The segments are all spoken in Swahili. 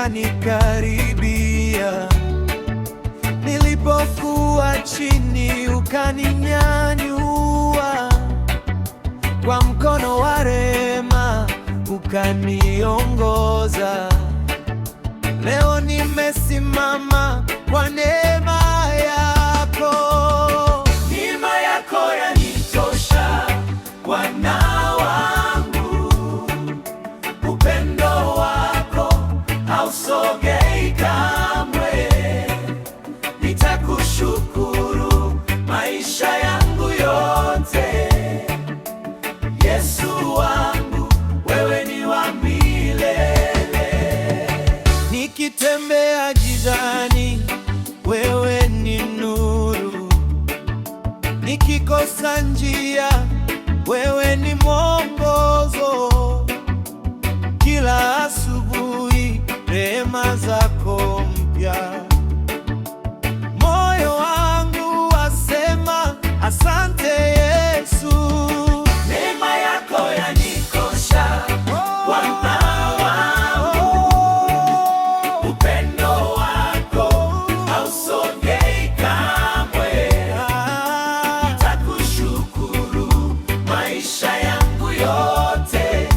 ukanikaribia, nilipokuwa chini ukaninyanyua, kwa mkono wa rehema ukaniongoza. Leo nimesimama kwa neema yako. Neema yako yanitosha Bwana wangu, upendo wako hausogei kamwe. Nitakushukuru maisha yangu yote, Yesu wangu, wewe ni wa milele. Nikitembea gizani, wewe ni nuru. Nikikosa njia, wewe ni mwongozo. Kila asubuhi rehema zako mpya, moyo wangu wasema asante Yesu. Neema yako yanikosha Bwana wangu, upendo wako hausogei kamwe. Nitakushukuru maisha yangu yote,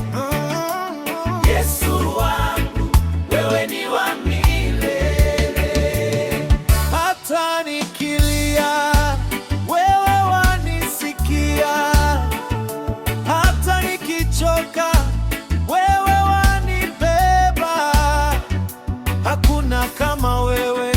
Yesu wangu, wewe ni wa milele. Hata nikilia, wewe wanisikia. Hata nikichoka, wewe wanibeba. Hakuna kama wewe,